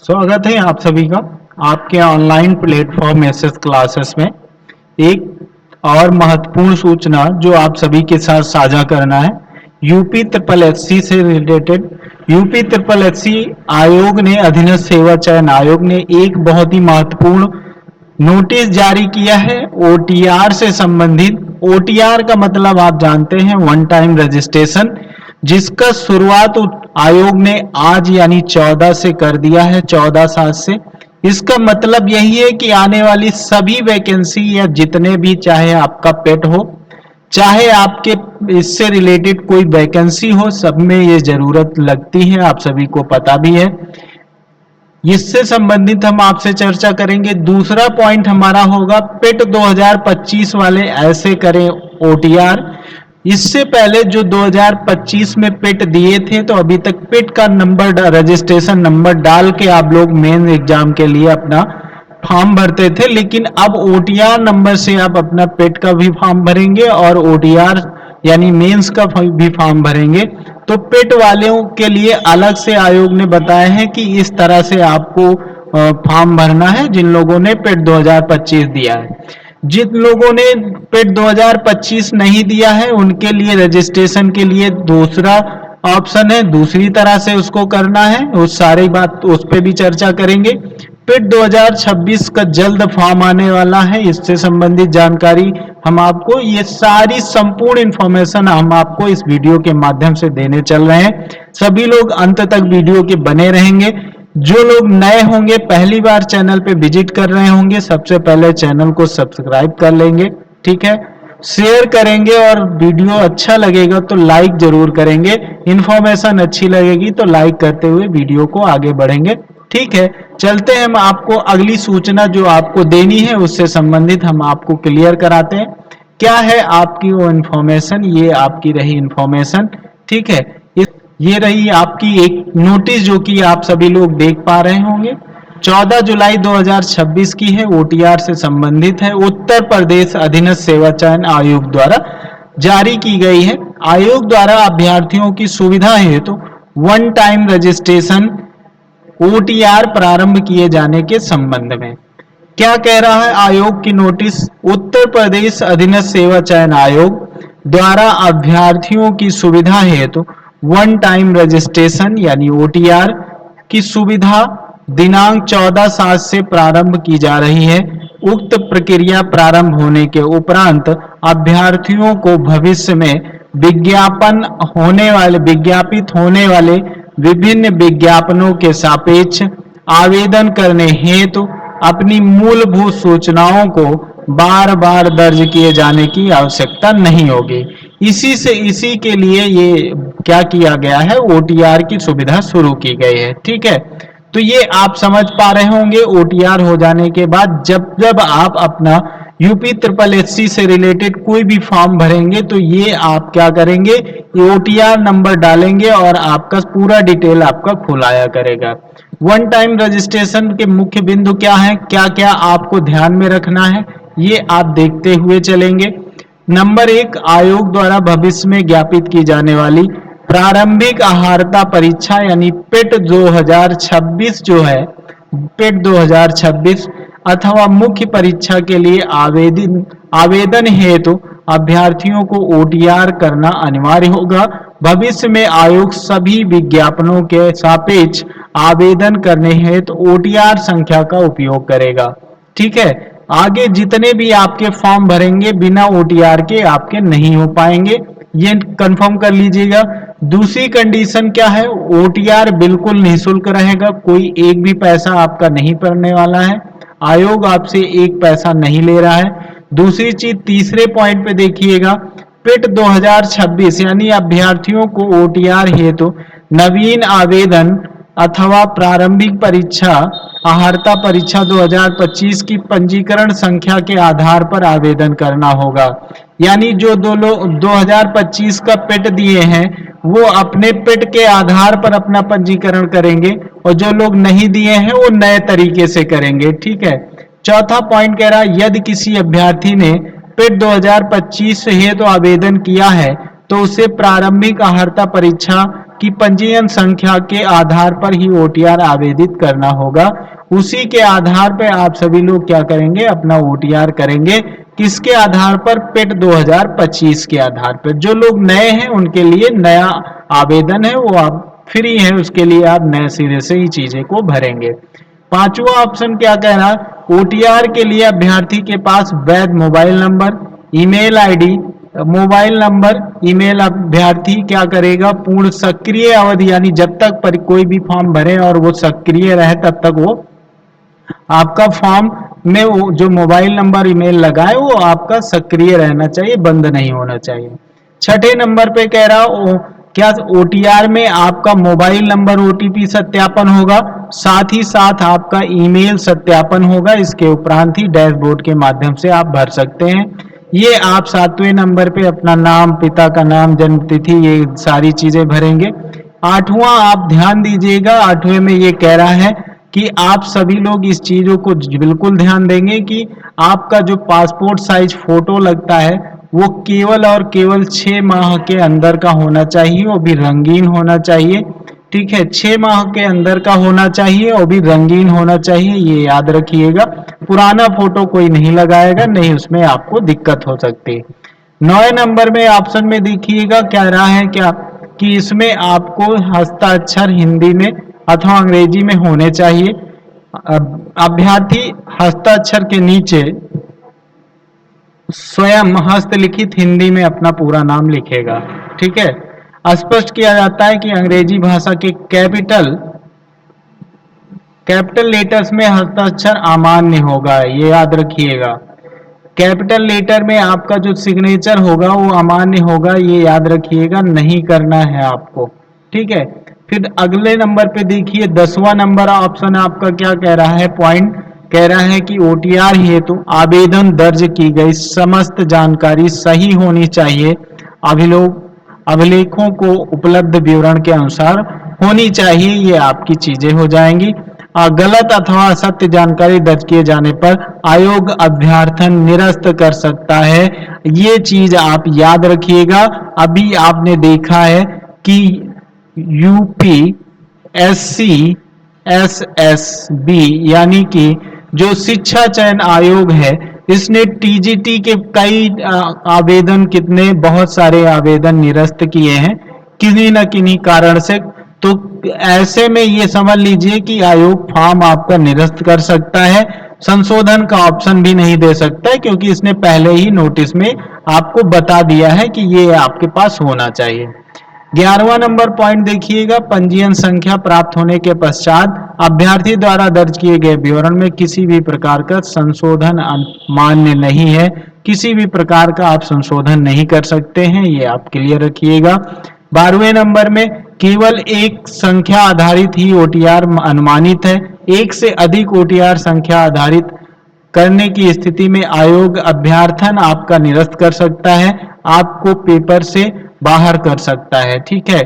स्वागत है आप सभी का आपके ऑनलाइन प्लेटफॉर्म एसएस क्लासेस में। एक और महत्वपूर्ण सूचना जो आप सभी के साथ साझा करना है, यूपी ट्रिपल एससी से रिलेटेड। यूपी ट्रिपल एससी आयोग ने, अधीनस्थ सेवा चयन आयोग ने एक बहुत ही महत्वपूर्ण नोटिस जारी किया है ओटीआर से संबंधित। ओटीआर का मतलब आप जानते हैं, वन टाइम रजिस्ट्रेशन, जिसका शुरुआत आयोग ने आज यानी 14 से कर दिया है, 14/7 से। इसका मतलब यही है कि आने वाली सभी वैकेंसी या जितने भी, चाहे आपका पेट हो, चाहे आपके इससे रिलेटेड कोई वैकेंसी हो, सब में ये जरूरत लगती है, आप सभी को पता भी है। इससे संबंधित हम आपसे चर्चा करेंगे। दूसरा पॉइंट हमारा होगा पेट 2025 वाले ऐसे करें ओटीआर। इससे पहले जो 2025 में पेट दिए थे, तो अभी तक पेट का नंबर, रजिस्ट्रेशन नंबर डाल के आप लोग मेन एग्जाम के लिए अपना फॉर्म भरते थे, लेकिन अब ओटीआर नंबर से आप अपना पेट का भी फॉर्म भरेंगे और ओटीआर यानी मेंस का भी फॉर्म भरेंगे। तो पेट वालों के लिए अलग से आयोग ने बताया है कि इस तरह से आपको फॉर्म भरना है जिन लोगों ने पेट 2025 दिया है। जिन लोगों ने पेट 2025 नहीं दिया है, उनके लिए रजिस्ट्रेशन के लिए दूसरा ऑप्शन है, दूसरी तरह से उसको करना है। उस सारी बात उस पर भी चर्चा करेंगे। पेट 2026 का जल्द फॉर्म आने वाला है, इससे संबंधित जानकारी हम आपको, ये सारी संपूर्ण इंफॉर्मेशन हम आपको इस वीडियो के माध्यम से देने चल रहे हैं। सभी लोग अंत तक वीडियो के बने रहेंगे। जो लोग नए होंगे, पहली बार चैनल पे विजिट कर रहे होंगे, सबसे पहले चैनल को सब्सक्राइब कर लेंगे, ठीक है। शेयर करेंगे और वीडियो अच्छा लगेगा तो लाइक जरूर करेंगे। इंफॉर्मेशन अच्छी लगेगी तो लाइक करते हुए वीडियो को आगे बढ़ेंगे, ठीक है। चलते हैं, हम आपको अगली सूचना जो आपको देनी है उससे संबंधित हम आपको क्लियर कराते हैं। क्या है आपकी वो इंफॉर्मेशन, ये आपकी रही इंफॉर्मेशन, ठीक है। ये रही आपकी एक नोटिस जो कि आप सभी लोग देख पा रहे होंगे, 14 जुलाई 2026 की है, ओटीआर से संबंधित है, उत्तर प्रदेश अधीनस्थ सेवा चयन आयोग द्वारा जारी की गई है। आयोग द्वारा अभ्यर्थियों की सुविधा हेतु वन टाइम रजिस्ट्रेशन ओटीआर प्रारंभ किए जाने के संबंध में। क्या कह रहा है आयोग की नोटिस? उत्तर प्रदेश अधीनस्थ सेवा चयन आयोग द्वारा अभ्यर्थियों की सुविधा हेतु वन टाइम रजिस्ट्रेशन यानी ओटीआर की सुविधा दिनांक 14/7 से प्रारंभ की जा रही है। उक्त प्रक्रिया प्रारंभ होने के उपरांत अभ्यर्थियों को भविष्य में विज्ञापित होने वाले विभिन्न विज्ञापनों के सापेक्ष आवेदन करने हेतु अपनी मूलभूत सूचनाओं को बार बार दर्ज किए जाने की आवश्यकता नहीं होगी। इसी के लिए ये क्या किया गया है, ओटीआर की सुविधा शुरू की गई है, ठीक है। तो ये आप समझ पा रहे होंगे, ओटीआर हो जाने के बाद जब जब आप अपना यूपी ट्रिपल एससी से रिलेटेड कोई भी फॉर्म भरेंगे तो ये आप क्या करेंगे, ओटीआर नंबर डालेंगे और आपका पूरा डिटेल आपका खुलाया करेगा। वन टाइम रजिस्ट्रेशन के मुख्य बिंदु क्या है, क्या क्या आपको ध्यान में रखना है, ये आप देखते हुए चलेंगे। नंबर 1, आयोग द्वारा भविष्य में ज्ञापित की जाने वाली प्रारंभिक आहारता परीक्षा यानी पेट 2026 जो है, पेट 2026 अथवा मुख्य परीक्षा के लिए आवेदन हेतु अभ्यर्थियों को ओटीआर करना अनिवार्य होगा। भविष्य में आयोग सभी विज्ञापनों के सापेक्ष आवेदन करने हेतु ओटीआर संख्या का उपयोग करेगा, ठीक है। आगे जितने भी आपके फॉर्म भरेंगे बिना ओटीआर के आपके नहीं हो पाएंगे, ये कंफर्म कर लीजिएगा। दूसरी कंडीशन क्या है, ओटीआर बिल्कुल निःशुल्क रहेगा, कोई एक भी पैसा आपका नहीं पड़ने वाला है, आयोग आपसे एक पैसा नहीं ले रहा है। दूसरी चीज, तीसरे पॉइंट पे देखिएगा, पेट 2026 यानी अभ्यर्थियों को ओटीआर हेतु नवीन आवेदन अथवा प्रारंभिक परीक्षा आहारता परीक्षा 2025 की पंजीकरण संख्या के आधार पर आवेदन करना होगा। यानी जो दो लोग 2025 का पेट दिए हैं वो अपने पेट के आधार पर अपना पंजीकरण करेंगे और जो लोग नहीं दिए हैं वो नए तरीके से करेंगे, ठीक है। चौथा पॉइंट कह रहा है, यदि किसी अभ्यर्थी ने पेट 2025 हेतु आवेदन किया है तो उसे प्रारंभिक अर्हता परीक्षा की पंजीयन संख्या के आधार पर ही ओटीआर आवेदित करना होगा। उसी के आधार पर आप सभी लोग क्या करेंगे, अपना ओटीआर करेंगे। किसके आधार पर? पेट 2025 के आधार पर। जो लोग नए हैं उनके लिए नया आवेदन है, वो आप फ्री है, उसके लिए आप नए सिरे से ही चीजें को भरेंगे। पांचवा ऑप्शन क्या कह रहा है? ओटीआर के लिए अभ्यर्थी के पास वैध mobile number, email ID, mobile number, email अभ्यर्थी क्या करेगा, पूर्ण सक्रिय अवधि यानी जब तक पर कोई भी फॉर्म भरे और वो सक्रिय रहे तब तक वो आपका फॉर्म में वो जो मोबाइल नंबर ईमेल लगाए वो आपका सक्रिय रहना चाहिए, बंद नहीं होना चाहिए। छठे नंबर पे कह रहा क्या ओटीआर में आपका मोबाइल नंबर ओटीपी सत्यापन होगा, साथ ही साथ आपका ईमेल सत्यापन होगा। इसके उपरांत ही डैशबोर्ड के माध्यम से आप भर सकते हैं। ये आप 7वें नंबर पे अपना नाम, पिता का नाम, जन्म तिथि, ये सारी चीजें भरेंगे। आठवां आप ध्यान दीजिएगा, 8वें में ये कह रहा है कि आप सभी लोग इस चीजों को बिल्कुल ध्यान देंगे कि आपका जो पासपोर्ट साइज फोटो लगता है वो केवल और केवल 6 माह के अंदर का होना चाहिए, वो भी रंगीन होना चाहिए। ठीक है, 6 माह के अंदर का होना चाहिए और भी रंगीन होना चाहिए, ये याद रखिएगा। पुराना फोटो कोई नहीं लगाएगा, नहीं उसमें आपको दिक्कत हो सकती है। 9 नंबर में ऑप्शन में देखिएगा क्या रहा है क्या कि इसमें आपको हस्ताक्षर हिंदी में अथवा अंग्रेजी में होने चाहिए। अभ्यर्थी हस्ताक्षर के नीचे स्वयं हस्तलिखित हिंदी में अपना पूरा नाम लिखेगा। ठीक है, स्पष्ट किया जाता है कि अंग्रेजी भाषा के कैपिटल लेटर्स में हस्ताक्षर अमान्य होगा, ये याद रखिएगा। कैपिटल लेटर में आपका जो सिग्नेचर होगा वो अमान्य होगा, ये याद रखिएगा, नहीं करना है आपको। ठीक है, फिर अगले नंबर पे देखिए 10वां नंबर ऑप्शन आपका क्या कह रहा है, पॉइंट कह रहा है कि ओटीआर हेतु आवेदन दर्ज की गई समस्त जानकारी सही होनी चाहिए, अभिलेखों को उपलब्ध विवरण के अनुसार होनी चाहिए, ये आपकी चीजें हो जाएंगी। गलत अथवा असत्य जानकारी दर्ज किए जाने पर आयोग अभ्यर्थन निरस्त कर सकता है, ये चीज आप याद रखिएगा। अभी आपने देखा है कि यूपी एससी एसएसबी यानी कि जो शिक्षा चयन आयोग है, इसने टीजीटी के कई आवेदन, कितने बहुत सारे आवेदन निरस्त किए हैं किन्हीं न किन्हीं कारण से। तो ऐसे में ये समझ लीजिए कि आयोग फॉर्म आपका निरस्त कर सकता है, संशोधन का ऑप्शन भी नहीं दे सकता है, क्योंकि इसने पहले ही नोटिस में आपको बता दिया है कि ये आपके पास होना चाहिए। 11वां नंबर पॉइंट देखिएगा, पंजीयन संख्या प्राप्त होने के पश्चात अभ्यर्थी द्वारा दर्ज किए गए विवरण में किसी भी प्रकार का संशोधन मान्य नहीं है, किसी भी प्रकार का आप संशोधन नहीं कर सकते हैं, ये आप क्लियर रखिएगा। 12वें नंबर में केवल एक संख्या आधारित ही ओटीआर अनुमानित है, एक से अधिक ओटीआर संख्या आधारित करने की स्थिति में आयोग अभ्यर्थन आपका निरस्त कर सकता है, आपको पेपर से बाहर कर सकता है। ठीक है,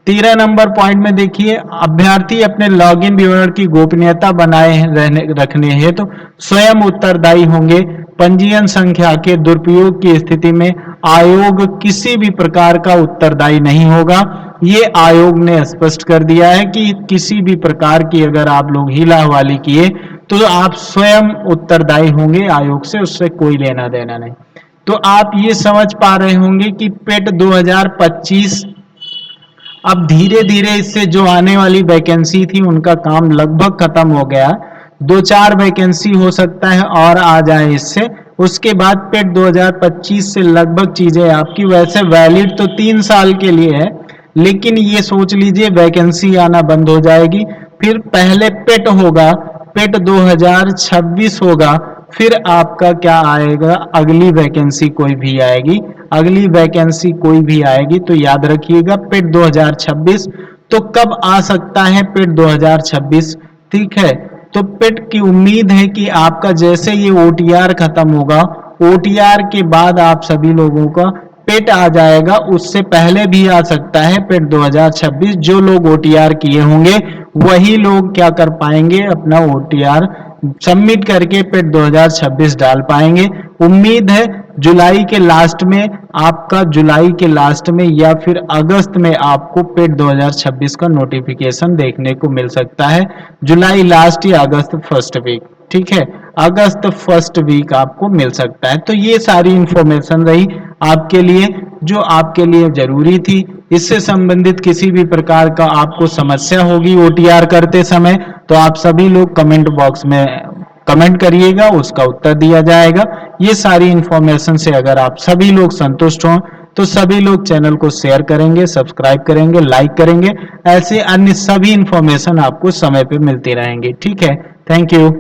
13 नंबर पॉइंट में देखिए, अभ्यर्थी अपने लॉगिन विवरण की गोपनीयता बनाए रखने हेतु स्वयं उत्तरदायी होंगे। पंजीयन संख्या के दुरुपयोग की स्थिति में आयोग किसी भी प्रकार का उत्तरदायी नहीं होगा, ये आयोग ने स्पष्ट कर दिया है कि किसी भी प्रकार की अगर आप लोग हीला हवाली किए तो आप स्वयं उत्तरदायी होंगे, आयोग से उससे कोई लेना देना नहीं। तो आप ये समझ पा रहे होंगे कि पेट 2025 अब धीरे धीरे इससे जो आने वाली वैकेंसी थी उनका काम लगभग खत्म हो गया, 2-4 वैकेंसी हो सकता है और आ जाए इससे, उसके बाद पेट 2025 से लगभग चीजें आपकी वैसे वैलिड तो 3 साल के लिए है, लेकिन ये सोच लीजिए वैकेंसी आना बंद हो जाएगी। फिर पहले पेट होगा, पेट 2026 होगा, फिर आपका क्या आएगा, अगली वैकेंसी कोई भी आएगी, अगली वैकेंसी कोई भी आएगी तो याद रखिएगा पेट 2026। तो कब आ सकता है पेट 2026? ठीक है, तो पेट की उम्मीद है कि आपका जैसे ये ओटीआर खत्म होगा, ओटीआर के बाद आप सभी लोगों का पेट आ जाएगा, उससे पहले भी आ सकता है पेट 2026। जो लोग ओटीआर किए होंगे वही लोग क्या कर पाएंगे, अपना ओटीआर सबमिट करके पेट 2026 डाल पाएंगे। उम्मीद है जुलाई के लास्ट में आपका, जुलाई के लास्ट में या फिर अगस्त में आपको पेट 2026 का नोटिफिकेशन देखने को मिल सकता है। जुलाई लास्ट या अगस्त फर्स्ट वीक, ठीक है, अगस्त फर्स्ट वीक आपको मिल सकता है। तो ये सारी इंफॉर्मेशन रही आपके लिए जो आपके लिए जरूरी थी। इससे संबंधित किसी भी प्रकार का आपको समस्या होगी ओटीआर करते समय तो आप सभी लोग कमेंट बॉक्स में कमेंट करिएगा, उसका उत्तर दिया जाएगा। ये सारी इंफॉर्मेशन से अगर आप सभी लोग संतुष्ट हों तो सभी लोग चैनल को शेयर करेंगे, सब्सक्राइब करेंगे, लाइक करेंगे। ऐसे अन्य सभी इंफॉर्मेशन आपको समय पे मिलती रहेंगी। ठीक है, थैंक यू।